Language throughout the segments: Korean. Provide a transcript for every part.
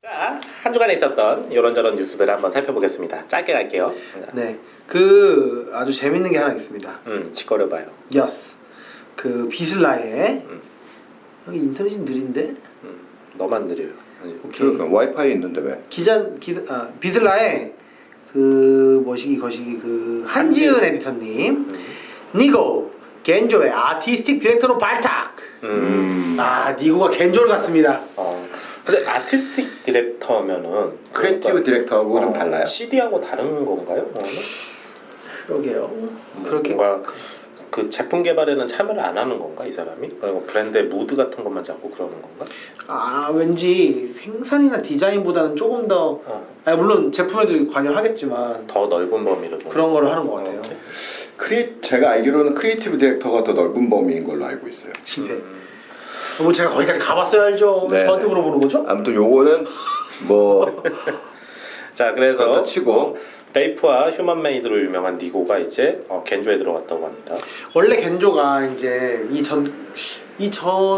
자, 한 주간에 있었던 이런저런 뉴스들을 한번 살펴보겠습니다. 짧게 갈게요. 네, 아주 재밌는 게 하나 있습니다. 짓거려봐요. 예스. 비슬라의 여기 인터넷이 느린데? 너만 느려요. 오케이. 그러니까 와이파이 있는데 왜? 비슬라의 머시기 거시기 한지은 에디터님, 니고 겐조의 아티스틱 디렉터로 발탁. 니고가 겐조를 갔습니다. 근데 아티스틱 디렉터면은 크리에이티브 디렉터하고 좀 달라요? CD하고 다른 건가요? 그러게요. 그렇게 뭔가 그 제품 개발에는 참여를 안 하는 건가 이 사람이? 그리고 브랜드의 무드 같은 것만 잡고 그러는 건가? 왠지 생산이나 디자인보다는 조금 더 물론 제품에도 관여하겠지만 더 넓은 범위를 그런 거를 하는 것 같아요. 제가 알기로는 크리에이티브 디렉터가 더 넓은 범위인 걸로 알고 있어요. 실패. 뭐 제가 거기까지 가봤어야 알죠. 네. 저한테 물어보는 거죠? 아무튼 요거는 뭐 자, 그래서 그렇다 치고 레이프와 휴먼 메이드로 유명한 니고가 이제 겐조에 들어갔다고 합니다. 원래 겐조가 이제 이전에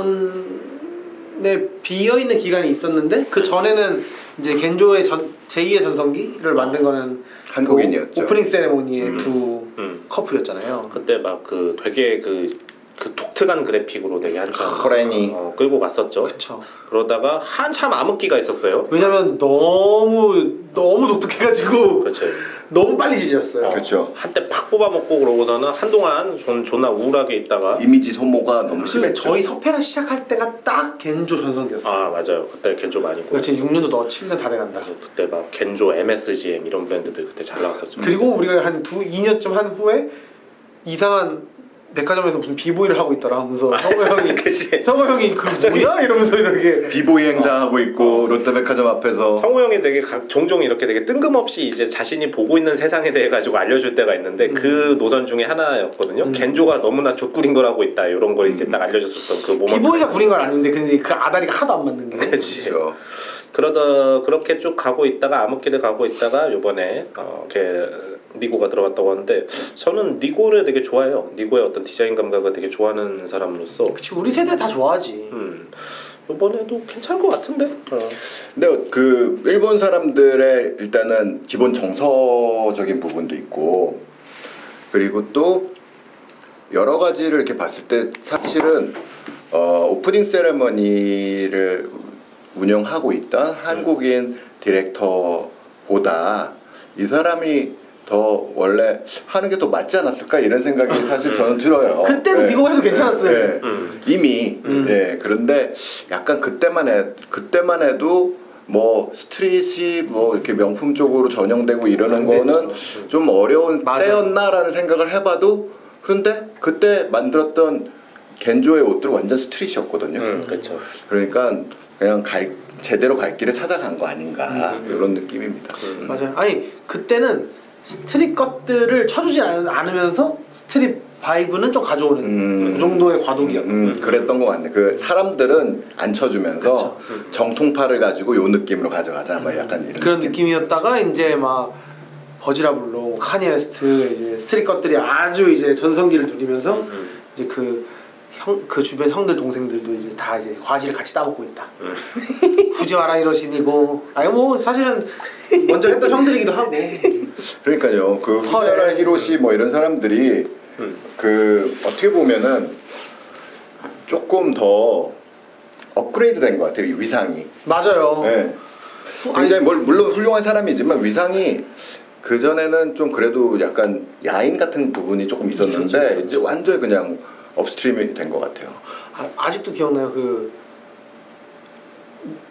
비어 있는 기간이 있었는데 그 전에는 이제 겐조의 제2의 전성기를 만든 거는 한국인이었죠. 오프닝 세레모니의 두 커플이었잖아요. 그때 막 되게 그 독특한 그래픽으로 되게 한참 코레니 끌고 갔었죠. 그렇죠. 그러다가 한참 암흑기가 있었어요. 왜냐면 너무 독특해가지고 그렇죠. 너무 빨리 질렸어요. 그렇죠. 한때 팍 뽑아먹고 그러고서는 한동안 존나 우울하게 있다가 이미지 소모가 너무 심했죠. 저희 서페라 시작할 때가 딱 겐조 전성기였어요. 맞아요. 그때 겐조 많이 그러니까 지금 6년도 더 7년 다 돼간다. 그때 막 겐조, MSGM 이런 브랜드들 그때 잘 나왔었죠. 그리고 우리가 한 2년쯤 한 후에 이상한 백화점에서 무슨 비보이를 하고 있더라 하면서 성호 형이 뭐야? 이러면서 이렇게 비보이 행사하고 있고 롯데백화점 앞에서 성우 형이 되게 종종 이렇게 되게 뜬금없이 이제 자신이 보고 있는 세상에 대해 가지고 알려줄 때가 있는데 그 노선 중에 하나였거든요. 겐조가 너무나 족구린 걸 하고 있다 이런 걸 이제 딱 알려줬었던 그 모먼트. 비보이가 구린 건 아닌데 근데 그 아다리가 하나도 안 맞는 게. 그렇지. 그렇죠. 그렇게 쭉 가고 있다가 암흑기를 가고 있다가 요번에 니고가 들어갔다고 하는데 저는 니고를 되게 좋아해요. 니고의 어떤 디자인 감각을 되게 좋아하는 사람으로서 그치, 우리 세대 다 좋아하지. 요번에도 괜찮을 것 같은데. 근데 그 일본 사람들의 일단은 기본 정서적인 부분도 있고 그리고 또 여러 가지를 이렇게 봤을 때 사실은 오프닝 세레머니를 운영하고 있던 한국인 디렉터보다 이 사람이 더 원래 하는 게 더 맞지 않았을까 이런 생각이 사실 저는 들어요. 그때는 니고가 해도 괜찮았어요. 이미 그런데 약간 그때만 해도 뭐 스트릿이 뭐 이렇게 명품 쪽으로 전형되고 이러는 거는 좀 어려운 때였나라는 생각을 해봐도 그런데 그때 만들었던 겐조의 옷들은 완전 스트릿이었거든요. 그렇죠. 그러니까 그냥 제대로 갈 길을 찾아간 거 아닌가 이런 느낌입니다. 맞아요. 아니 그때는 스트릿 것들을 쳐주지 않으면서 스트릿 바이브는 좀 가져오는 그 정도의 과도기였던. 그랬던 것 같네. 그 사람들은 안 쳐주면서 정통파를 가지고 요 느낌으로 가져가자. 막 약간 이런 그런 느낌이었다가 이제 막 버지라블로 카니 웨스트 이제 스트릿 것들이 아주 이제 전성기를 누리면서 이제 그 주변 형들 동생들도 이제 다 이제 과지를 같이 따먹고 있다. 후지와라 히로신이고 뭐 사실은 먼저 했던 형들이기도 하고. 그러니까요. 그 후지와라 히로시 뭐 이런 사람들이 그 어떻게 보면은 조금 더 업그레이드 된 것 같아요. 이 위상이. 맞아요. 네. 굉장히 물론 훌륭한 사람이지만 위상이 그 전에는 좀 그래도 약간 야인 같은 부분이 조금 있었는데 이제 완전히 그냥 업스트림이 된 것 같아요. 아직도 기억나요.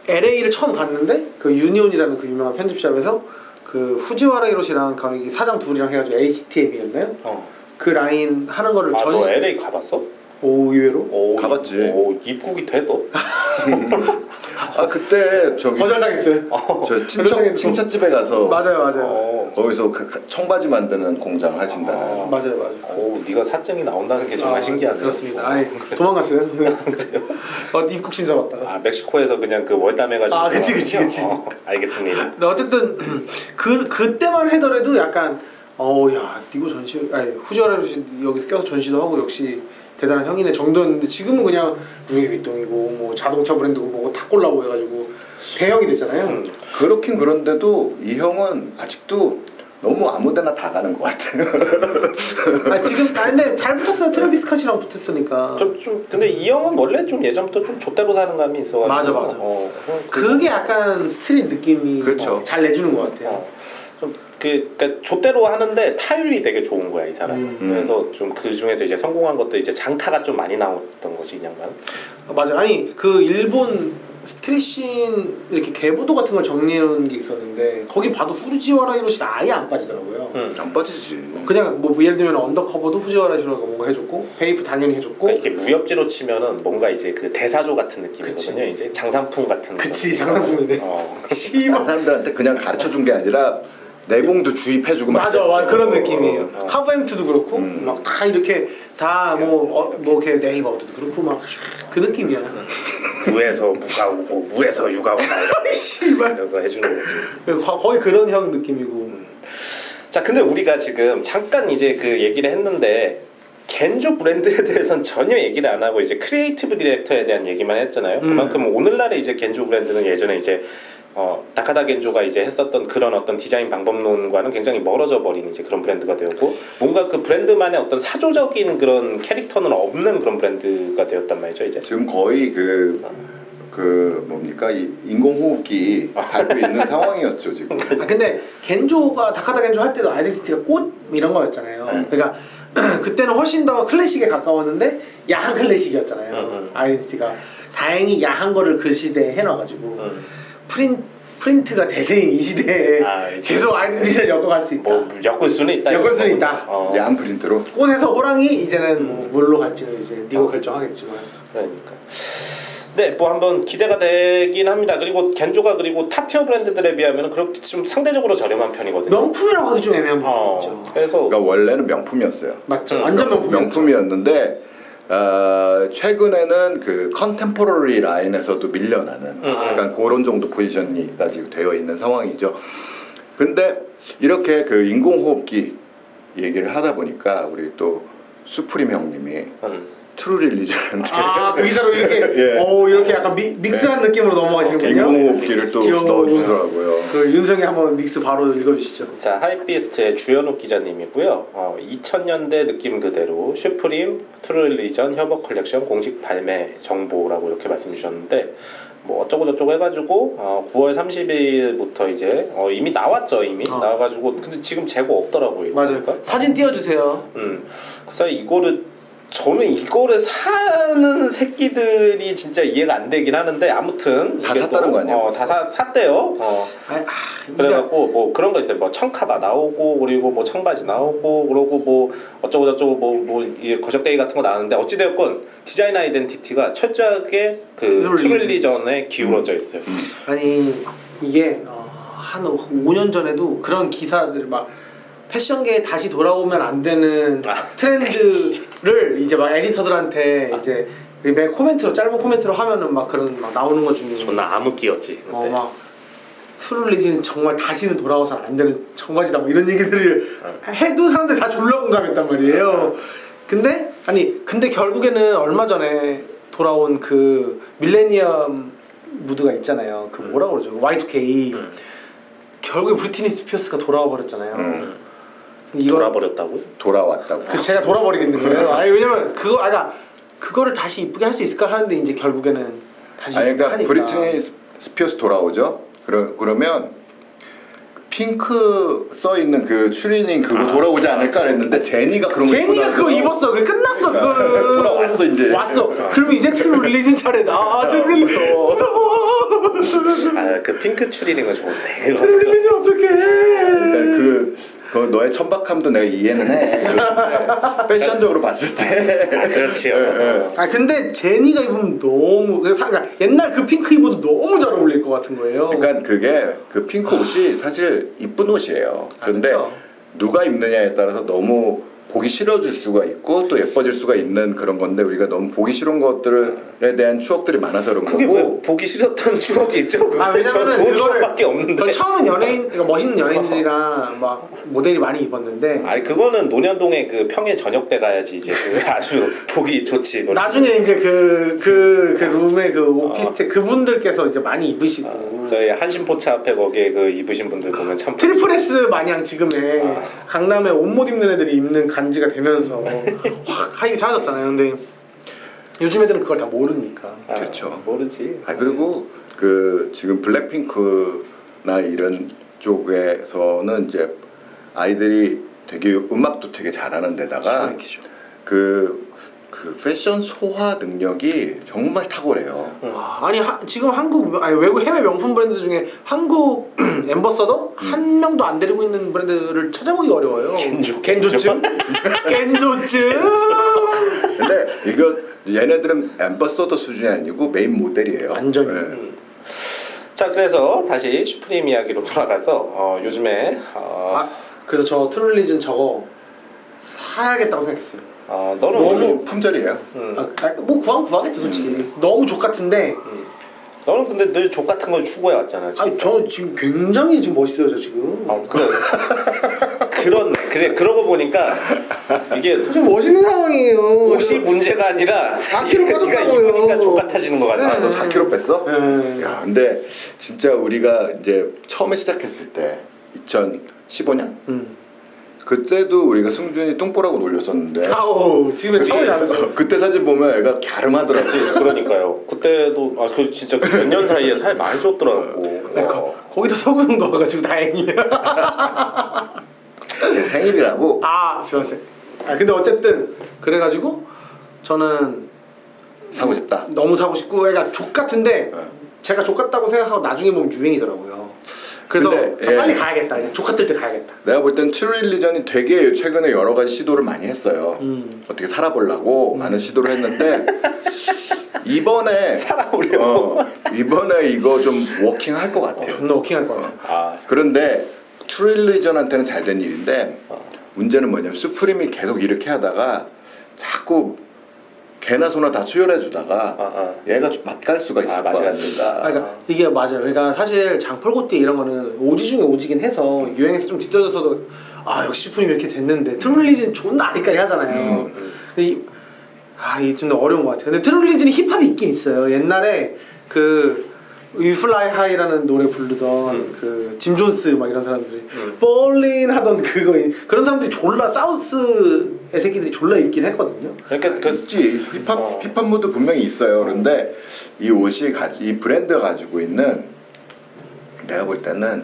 LA를 처음 갔는데 그 유니온이라는 그 유명한 편집샵에서 그 후지와라 히로시랑 거기 사장 둘이랑 해가지고 HTM이었나요? 그 라인 하는 거를 너 LA 가봤어? 오, 의외로? 가봤지. 입국이 돼 너? 그때 저기 거절당했어요. 저 친척집에 가서 맞아요. 거기서 청바지 만드는 공장 하신다는. 맞아요. 네가 사증이 나온다는 게 정말 신기하네요. 그렇습니다. 아니 도망갔어요. 입국 심사 받다가. 멕시코에서 그냥 그 월담해가지고. 그치. 알겠습니다. 근데 어쨌든 그때만 하더라도 약간 야 니고 전시 후지와라 히로시 여기서 껴서 전시도 하고 역시 대단한 형이네 정도였는데 지금은 그냥 루이비통이고 뭐 자동차 브랜드고 뭐고 다 콜라보 해가지고 대형이 됐잖아요. 그렇긴 그런데도 이 형은 아직도 너무 아무데나 다 가는 것 같아요. 지금 근데 잘 붙었어요. 트래비스 스캇이랑 붙었으니까. 좀 근데 이 형은 원래 좀 예전부터 좀 좆대로 사는 감이 있어가지고. 맞아. 그게 약간 스트릿 느낌이 그렇죠. 잘 내주는 것 같아요. 그러니까 좆대로 하는데 타율이 되게 좋은 거야 이 사람은. 그래서 좀 그 중에서 이제 성공한 것도 이제 장타가 좀 많이 나왔던 거지 이 양반. 맞아. 아니 그 일본 스트릿씬 이렇게 계보도 같은 걸 정리해놓은 게 있었는데 거기 봐도 후지와라 히로시가 아예 안 빠지더라고요. 안 빠지지. 그냥 뭐 예를 들면 언더커버도 후지와라 히로시가 뭔가 해줬고 베이프 당연히 해줬고. 그러니까 이렇게 무협지로 치면은 뭔가 이제 그 대사조 같은 느낌이거든요. 그치. 이제 장산품 같은. 그치 장난품이네. 다른 사람들한테 그냥 가르쳐 준 게 아니라 내공도 주입해주고 막 맞아, 그랬어. 그런 느낌이에요. 카브엔트도 그렇고 막 다 이렇게 다 뭐 이렇게 네이버도 그렇고 막 그 느낌이야. 무에서 무가 오고 무에서 유가 오고 씨발. 이런 거 해주는 거지. 거의 그런 형 느낌이고. 자, 근데 우리가 지금 잠깐 이제 그 얘기를 했는데 겐조 브랜드에 대해서는 전혀 얘기를 안 하고 이제 크리에이티브 디렉터에 대한 얘기만 했잖아요. 그만큼 오늘날의 이제 겐조 브랜드는 예전에 이제 다카다 겐조가 이제 했었던 그런 어떤 디자인 방법론과는 굉장히 멀어져 버린 이제 그런 브랜드가 되었고 뭔가 그 브랜드만의 어떤 사조적인 그런 캐릭터는 없는 그런 브랜드가 되었단 말이죠 이제. 지금 거의 그 뭡니까 이 인공호흡기 달고 있는 상황이었죠 지금. 근데 겐조가 다카다 겐조 할 때도 아이덴티티가 꽃 이런 거였잖아요. 그러니까 그때는 훨씬 더 클래식에 가까웠는데 야한 클래식이었잖아요. 아이덴티티가 다행히 야한 거를 그 시대에 해놔가지고 프린트가 대세인 이 시대에 계속 아이덴티티를 엮어갈 수 있다. 뭐 엮을 수는 있다. 엮을 수는 있다. 야한 프린트로. 꽃에서 호랑이 이제는 뭐 뭘로 갈지는 이제 니가 결정하겠지만. 그러니까. 네, 뭐 한번 기대가 되긴 합니다. 그리고 겐조가 그리고 탑티어 브랜드들에 비하면 그렇게 좀 상대적으로 저렴한 편이거든요. 명품이라고 하기 좀 애매한 부분이 있죠. 그래서 그러니까 원래는 명품이었어요. 맞죠. 완전 명품이었는데 최근에는 그 컨템포러리 라인에서도 밀려나는 약간 그런 정도 포지션이까지 되어 있는 상황이죠. 근데 이렇게 그 인공호흡기 얘기를 하다 보니까 우리 또 수프림 형님이 트루 릴리전한테 의자로 이렇게 예. 이렇게 약간 믹스한 느낌으로 넘어가시는군요. 인공호흡기를 또 넣어주더라고요. 그 윤성이 한번 믹스 바로 읽어주시죠. 자, 하이피스트의 주현욱 기자님이고요. 2000년대 느낌 그대로 슈프림 트루 릴리전 협업 컬렉션 공식 발매 정보라고 이렇게 말씀 주셨는데 뭐 어쩌고 저쩌고 해가지고 9월 30일부터 이제 이미 나왔죠 이미 나와가지고 근데 지금 재고 없더라고요. 맞아요. 그러니까? 사진 띄워주세요. 그래서 저는 이거를 사는 새끼들이 진짜 이해가 안 되긴 하는데 아무튼 다 샀다는 거 아니야? 다 샀대요. 그래갖고 뭐 그런 거 있어요. 뭐 청카바 나오고 그리고 뭐 청바지 나오고 그러고 뭐 어쩌고 저쩌고 뭐 거적대기 같은 거 나왔는데 어찌 되었건 디자인 아이덴티티가 철저하게 그 트릴리전에 기울어져 있어요. 아니 이게 한 5년 전에도 그런 기사들 막 패션계에 다시 돌아오면 안 되는 트렌드를 이제 막 에디터들한테 이제 매 코멘트로 짧은 코멘트로 하면은 막 그런 막 나오는 것 중에 존나 암흑기였지. 막 트룰리즈는 정말 다시는 돌아와서는 안 되는 청바지다 뭐 이런 얘기들을 해도 사람들 다 졸라 공감했단 말이에요. 근데 결국에는 얼마 전에 돌아온 그 밀레니엄 무드가 있잖아요. 그 뭐라고 그러죠? Y2K. 결국에 브리트니 스피어스가 돌아와 버렸잖아요. 돌아버렸다고? 돌아왔다고. 제가 돌아버리겠는 거예요. 아니 왜냐면 그거를 다시 이쁘게 할 수 있을까 하는데 이제 결국에는 다시 그러니까 하니까. 브리트니 스피어스 돌아오죠. 그러면 핑크 써 있는 그 추리닝 그거 돌아오지 않을까 그랬는데 제니가 그런 거 제니가 그거 입었어. 그게 끝났어. 그거는 돌아왔어 이제. 왔어. 그러면 이제 트루 릴리즌 차례다. 트루 릴리즌 그 핑크 추리닝은 좋은데. 트루 릴리즌 어떡해. 그러니까 그 너의 천박함도 내가 이해는 해. 패션적으로 봤을 때. 그렇지요. 근데 제니가 입으면 너무 그러니까 옛날 그 핑크 입어도 너무 잘 어울릴 것 같은 거예요. 그러니까 그게 그 핑크 옷이 사실 이쁜 옷이에요. 근데 그렇죠. 누가 입느냐에 따라서 너무 보기 싫어질 수가 있고 또 예뻐질 수가 있는 그런 건데 우리가 너무 보기 싫은 것들을 대한 추억들이 많아서 그런 그게 거고. 왜 보기 싫었던 추억이 있죠? 왜냐면은 저 좋은 그거를 추억밖에 없는데. 전 처음은 연예인, 그러니까 멋있는 연예인들이랑 막 모델이 많이 입었는데 아니 그거는 논현동의 그 평일 저녁 때 가야지 이제 그 아주 보기 좋지. 논현동. 나중에 이제 그 룸에 그 오피스텔 그분들께서 이제 많이 입으시고 저희 한신포차 앞에 거기에 그 입으신 분들 보면 참 트리플 S 마냥 지금의 강남에 옷 못 입는 애들이 입는 간지가 되면서 확 하입이 사라졌잖아요. 근데 요즘 애들은 그걸 다 모르니까. 그렇죠. 모르지. 그리고 그 지금 블랙핑크나 이런 쪽에서는 이제 아이들이 되게 음악도 되게 잘하는 데다가 그 패션 소화 능력이 정말 탁월해요. 아니 지금 외국 해외 명품 브랜드 중에 한국 앰버서더 한 명도 안 데리고 있는 브랜드를 찾아보기 어려워요. 겐조증? 겐조증? 근데 이거 얘네들은 앰버서더 수준이 아니고 메인 모델이에요. 완전히. 네. 자 그래서 다시 슈프림 이야기로 돌아가서 요즘에 그래서 저 트룰리즌 저거 사야겠다고 생각했어요. 너는 너무 품절이에요. 뭐 구하면 구하겠죠 솔직히. 너무 족 같은데. 너는 근데 늘 족 같은 걸 추구해 왔잖아. 지금. 아니 저 지금 굉장히 지금 멋있어요 저 지금. 그래 그러고 보니까 이게 지금 멋있는 상황이에요. 옷이 문제가 아니라 4kg 네가 빠졌다고요. 입으니까 족 같아지는 것 같아. 너 4kg 뺐어? 네. 야, 근데 진짜 우리가 이제 처음에 시작했을 때 2015년 그때도 우리가 승준이 똥보라고 놀렸었는데 아우 지금 처음이 다르죠. 그때 사진 보면 애가 갸름하더라고. 그러니까 그때도 그 진짜 몇 년 사이에 살 많이 쪘더라고. 거기다 소금 넣어가지고 다행이에요. 내 생일이라고. 수고하세요. 근데 어쨌든 그래가지고 저는 사고 싶다. 너무 사고 싶고 그러니까 족 같은데 제가 족 같다고 생각하고 나중에 보면 유행이더라고요. 그래서 근데, 빨리 가야겠다. 그냥 족 같을 때 가야겠다. 내가 볼 땐 트루일리전이 되게 최근에 여러 가지 시도를 많이 했어요. 어떻게 살아보려고 많은 시도를 했는데 이번에 이번에 이거 좀 워킹할 것 같아요. 존나 워킹할 것 같아요. 그런데 트루일리전한테는 잘 된 일인데 문제는 뭐냐면 수프림이 계속 이렇게 하다가 자꾸 개나 소나 다 수혈해 주다가 얘가 좀 맛갈 수가 있을 것 같습니다. 그러니까 이게 맞아요. 그러니까 사실 장펄고띠 이런 거는 오지 중에 오지긴 해서 유행에서 좀 뒤떨어져서도 역시 슈프림 이렇게 됐는데 트룰리진 존나 아리까리 하잖아요. 근데 이게 좀 어려운 것 같아요. 근데 트룰리진이 힙합이 있긴 있어요. 옛날에 그 You Fly High라는 노래 부르던 그 짐 존스 막 이런 사람들이 볼린 하던 그런 사람들이 졸라 사우스의 새끼들이 졸라 있긴 했거든요. 그러니까 있지. 힙합 무드 분명히 있어요. 그런데 이 옷이 이 브랜드가 가지고 있는 내가 볼 때는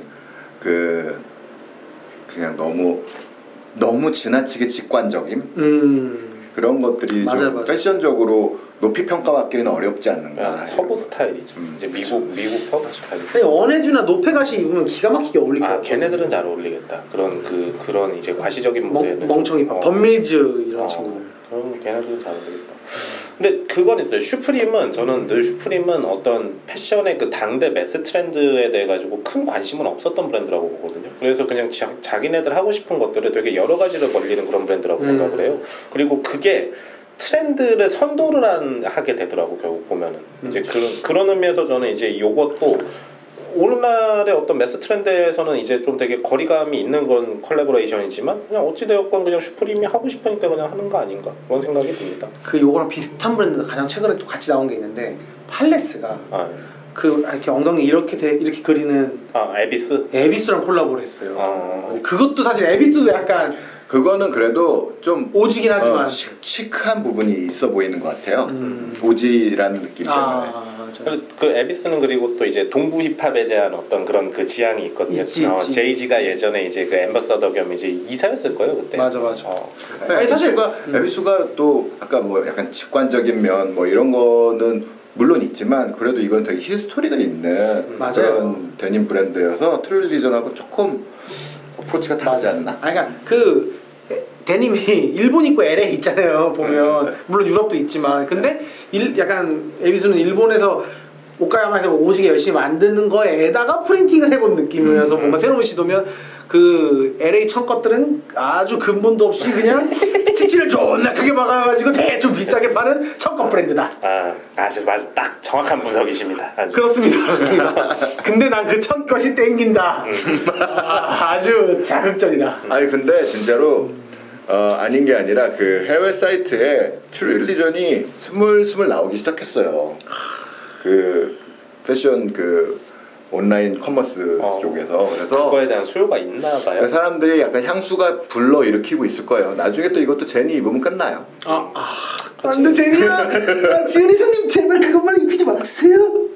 그냥 너무 지나치게 직관적인 그런 것들이 맞아요. 패션적으로 높이 평가받기는 어렵지 않는가. 서부 스타일이죠. 이제 미국 서부 스타일. 원해주나 노페가시 입으면 기가 막히게 어울릴 것 같아요. 걔네들은 잘 어울리겠다. 그런 이제 과시적인 무대는 멍청이 덤밀즈 이런 친구들. 그럼 걔네들은 잘 어울리겠다. 근데 그건 있어요. 저는 늘 슈프림은 어떤 패션의 그 당대 매스 트렌드에 대해 가지고 큰 관심은 없었던 브랜드라고 보거든요. 그래서 그냥 자기네들 하고 싶은 것들을 되게 여러 가지를 벌리는 그런 브랜드라고 생각을 해요. 그리고 그게 트렌드를 선도를 하게 되더라고 결국 보면은 이제 그런 의미에서 저는 이제 이것도 오늘날의 어떤 매스 트렌드에서는 이제 좀 되게 거리감이 있는 그런 컬래버레이션이지만 그냥 어찌되었건 그냥 슈프림이 하고 싶으니까 그냥 하는 거 아닌가 그런 생각이 듭니다. 요거랑 비슷한 브랜드가 가장 최근에 또 같이 나온 게 있는데 팔레스가 이렇게 엉덩이 이렇게 그리는 에비스랑 콜라보를 했어요. 그것도 사실 에비스도 약간 그거는 그래도 좀 오지긴 하지만 시크한 부분이 있어 보이는 것 같아요. 오지라는 느낌 때문에. 그 에비스는 그리고 또 이제 동부 힙합에 대한 어떤 그런 그 지향이 있거든요. 있지. 제이지가 예전에 이제 그 앰버서더 겸 이제 이사였을 거예요 그때. 맞아. 아니 사실 에비스가 또 아까 뭐 약간 직관적인 면 뭐 이런 거는 물론 있지만 그래도 이건 되게 히스토리가 있는 그런 데님 브랜드여서 트룰리전하고 조금 어프로치가 다르지 않나? 그러니까 데님이 일본 있고 LA 있잖아요 보면 물론 유럽도 있지만 근데 약간 에비스는 일본에서 오카야마에서 오지게 열심히 만드는 거에다가 프린팅을 해본 느낌이어서 뭔가 새로운 시도면 그 LA 천 것들은 아주 근본도 없이 그냥 스티치를 존나 크게 박아가지고 대충 비싸게 파는 첫 브랜드다. 아, 아주 맞아, 딱 정확한 분석이십니다. 아주. 그렇습니다. 근데 난 그 첫 것이 땡긴다. 아주 자극적이다. 아니 근데 진짜로 아닌 게 아니라 그 해외 사이트에 트루 릴리전이 스물스물 나오기 시작했어요. 그 패션 그 온라인 커머스 쪽에서. 그래서 그거에 대한 수요가 있나 봐요. 사람들이 약간 향수가 불러 일으키고 있을 거예요. 나중에 또 이것도 제니 입으면 끝나요. 안돼 제니야. 지은이 손님 제발 그것만 입히지 말아주세요.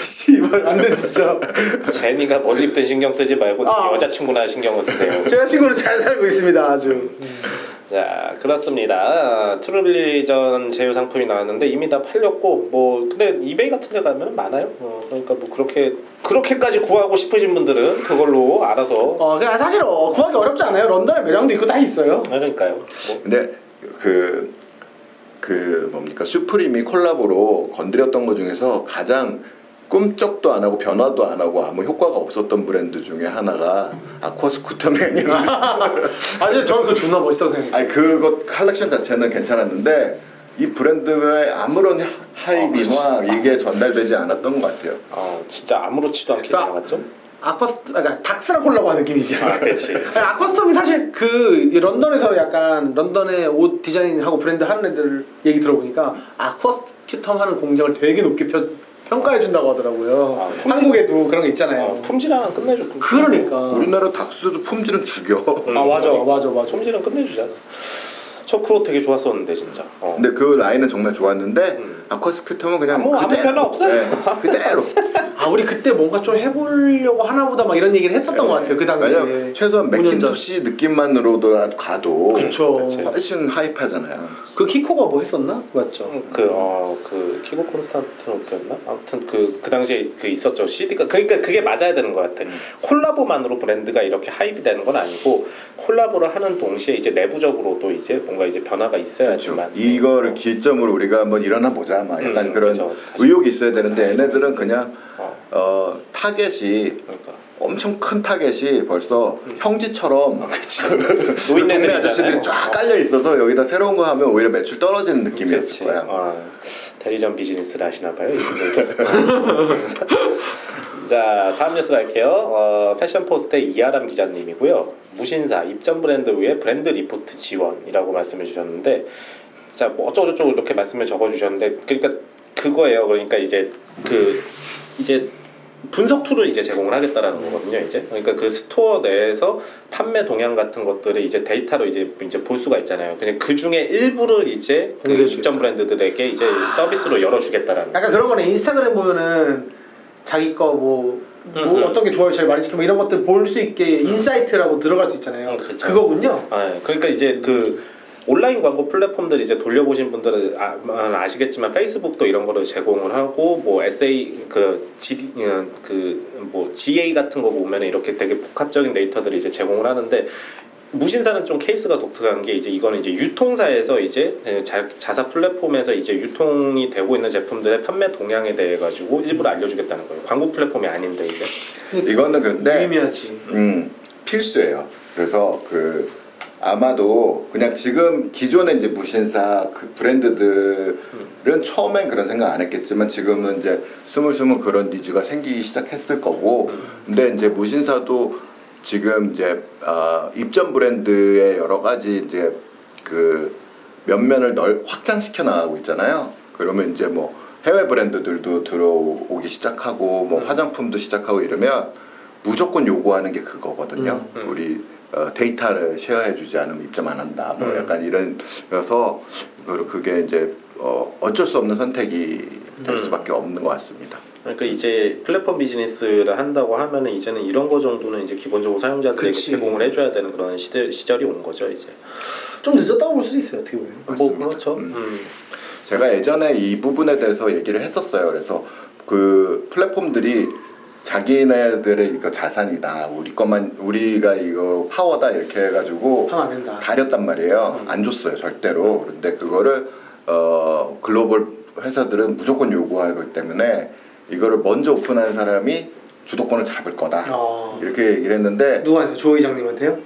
씨발 안돼 진짜. 제니가 뭘 입든 신경 쓰지 말고 여자친구나 신경을 쓰세요. 제 친구는 잘 살고 있습니다 아주. 자, 그렇습니다. 트루릴리전 제휴 상품이 나왔는데 이미 다 팔렸고 뭐 근데 이베이 같은 데 가면 많아요. 그러니까 뭐 그렇게까지 구하고 싶으신 분들은 그걸로 알아서 그냥 사실 구하기 어렵지 않아요. 런던에 매장도 있고 다 있어요. 그러니까요. 뭐. 근데 그 뭡니까 슈프림이 콜라보로 건드렸던 것 중에서 가장 꿈쩍도 안 하고 변화도 안 하고 아무 효과가 없었던 브랜드 중에 하나가 아쿠아스 쿠타맨이에요. 아니 저는 그거 존나 멋있다고 생각해요. 아니 그것 컬렉션 자체는 괜찮았는데 이 브랜드에 아무런 하이비나 이게 전달되지 않았던 것 같아요. 진짜 아무렇지도 않게 지나갔죠? 그러니까 닥스랑 콜라보한 느낌이지. 그렇지. 아쿠아스톰이 사실 그 런던에서 약간 런던의 옷 디자인하고 브랜드 하는 애들 얘기 들어보니까 아쿠아스톰 하는 공장을 되게 높게 평가해 준다고 하더라고요. 한국에도 그런 게 있잖아요. 품질 하나 끝내줘. 그러니까. 우리나라 닥스도 품질은 죽여. 맞아. 품질은 끝내주잖아. 저 그거 되게 좋았었는데 진짜. 근데 그 라인은 정말 좋았는데 아쿠아스 쿠타맨은 그냥 아무 변화 없어요. 네, 그대로. 우리 그때 뭔가 좀 해보려고 하나보다 막 이런 얘기를 했었던 것 같아요. 그 당시에. 왜냐면 최소한 5년 전. 맥킨토시 느낌만으로도 가도 그쵸. 훨씬 하이파잖아요. 그 키코가 뭐 했었나? 맞죠. 그 키고 콘스탄티노프였나? 아무튼 그 당시에 그 있었죠. CD가 그러니까 그게 맞아야 되는 것 같아. 콜라보만으로 브랜드가 이렇게 하입이 되는 건 아니고 콜라보를 하는 동시에 이제 내부적으로도 이제 뭔가 이제 변화가 있어야지만 이거를 기점으로 우리가 한번 일어나 보자 막 약간 그런 그렇죠. 의욕이 있어야 되는데 얘네들은 그냥 타겟이 그러니까. 엄청 큰 타겟이 벌써 형지처럼 노인네들이잖아요. 동네 아저씨들이 쫙 깔려 있어서 여기다 새로운 거 하면 오히려 매출 떨어지는 느낌이었을 거야. 대리점 비즈니스를 하시나 봐요. 이분들도. 자, 다음 뉴스 갈게요. 패션포스트의 이하람 기자님이고요. 무신사 입점 브랜드 위에 브랜드 리포트 지원이라고 말씀해 주셨는데, 자, 뭐 어쩌고저쩌고 이렇게 말씀을 적어주셨는데, 그러니까 그거예요. 그러니까 이제 분석 툴을 이제 제공을 하겠다라는 거거든요. 이제 그러니까 그 스토어 내에서 판매 동향 같은 것들을 이제 데이터로 이제 볼 수가 있잖아요. 그냥 그 중에 일부를 이제 그 입점 브랜드들에게 이제 서비스로 열어주겠다라는. 약간 그런 거네. 인스타그램 보면은 자기 거 뭐 어떤 게 좋아요, 제일 많이 찍히고 이런 것들 볼 수 있게 인사이트라고 들어갈 수 있잖아요. 그렇죠. 그거군요. 그러니까 이제 그 온라인 광고 플랫폼들 이제 돌려보신 분들은 아시겠지만 페이스북도 이런 거를 제공을 하고 뭐 SA 뭐 GA 같은 거 보면 이렇게 되게 복합적인 데이터들을 이제 제공을 하는데 무신사는 좀 케이스가 독특한 게 이제 이거는 이제 유통사에서 이제 자사 플랫폼에서 이제 유통이 되고 있는 제품들의 판매 동향에 대해 가지고 일부러 알려주겠다는 거예요. 광고 플랫폼이 아닌데 이제 이거는 근데 유의미하지. 필수예요. 그래서 아마도 그냥 지금 기존의 이제 무신사 그 브랜드들은 처음엔 그런 생각 안 했겠지만 지금은 이제 스물스물 그런 니즈가 생기기 시작했을 거고 근데 이제 무신사도 지금 이제 입점 브랜드의 여러 가지 이제 그 면면을 확장시켜 나가고 있잖아요. 그러면 이제 뭐 해외 브랜드들도 들어오기 시작하고 뭐 화장품도 시작하고 이러면 무조건 요구하는 게 그거거든요. 우리 데이터를 쉐어해주지 않으면 입점 안 한다. 뭐 약간 이런여서 그게 이제 어쩔 수 없는 선택이 될 수밖에 없는 것 같습니다. 그러니까 이제 플랫폼 비즈니스를 한다고 하면은 이제는 이런 거 정도는 이제 기본적으로 사용자들에게 제공을 해줘야 되는 그런 시절이 온 거죠 이제. 좀 늦었다고 볼 수도 있어요. 어떻게 보면. 뭐 그렇죠. 제가 예전에 이 부분에 대해서 얘기를 했었어요. 그래서 그 플랫폼들이 자기네들의 이거 자산이다. 우리가 이거 파워다 이렇게 해가지고 하면 안 된다. 가렸단 말이에요. 안 줬어요 절대로. 그런데 그거를 글로벌 회사들은 무조건 요구하기 때문에 이거를 먼저 오픈한 사람이 주도권을 잡을 거다. 이렇게 얘기를 했는데 누구한테? 조 회장님한테요?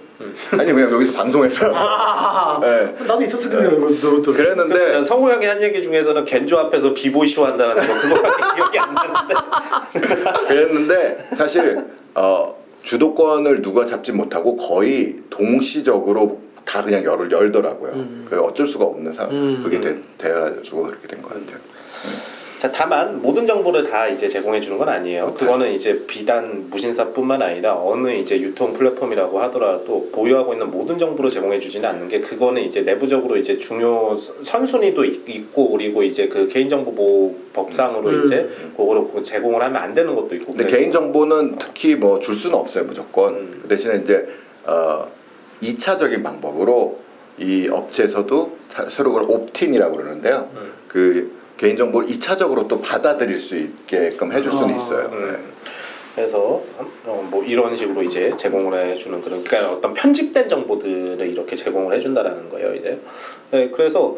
아니 그냥 여기서 방송에서 네. 나도 있었을 텐데 너도 그랬는데 성우 형이 한 얘기 중에서는 겐조 앞에서 비보이쇼 한다는 거 그거밖에 기억이 안 나는데. 그랬는데 사실 주도권을 누가 잡지 못하고 거의 동시적으로 다 그냥 열더라고요. 그 어쩔 수가 없는 상황 그게 돼가지고 그렇게 된 것 같아요. 자, 다만 모든 정보를 다 이제 제공해 주는 건 아니에요. 그거는 이제 비단 무신사뿐만 아니라 어느 이제 유통 플랫폼이라고 하더라도 보유하고 있는 모든 정보를 제공해 주지는 않는 게 그거는 이제 내부적으로 이제 중요 선순위도 있고 그리고 이제 그 개인정보보호법상으로 이제 그거를 제공을 하면 안 되는 것도 있고. 근데 개인 정보는 특히 뭐 줄 수는 없어요 무조건. 그 대신에 이제 2차적인 방법으로 이 업체에서도 새로 그걸 옵틴이라고 그러는데요. 그 개인정보를 2차적으로 또 받아들일 수 있게끔 해줄 수는 있어요. 네. 그래서 뭐 이런 식으로 이제 제공을 해주는 그런 그러니까 어떤 편집된 정보들을 이렇게 제공을 해준다라는 거예요 이제. 네, 그래서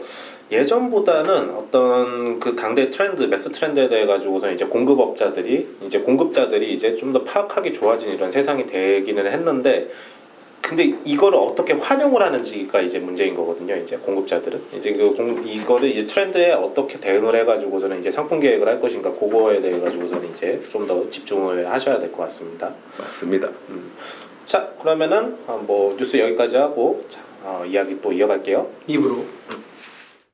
예전보다는 어떤 그 당대 트렌드, 매스 트렌드에 대해 가지고서 이제 공급자들이 이제 좀 더 파악하기 좋아진 이런 세상이 되기는 했는데. 근데 이거를 어떻게 활용을 하는지가 이제 문제인 거거든요. 이제 공급자들은 이제 이거를 이제 트렌드에 어떻게 대응을 해가지고서는 이제 상품 계획을 할 것인가 그거에 대해 가지고서는 이제 좀 더 집중을 하셔야 될 것 같습니다. 맞습니다. 자 그러면은 뭐 뉴스 여기까지 하고 자, 이야기 또 이어갈게요. 입으로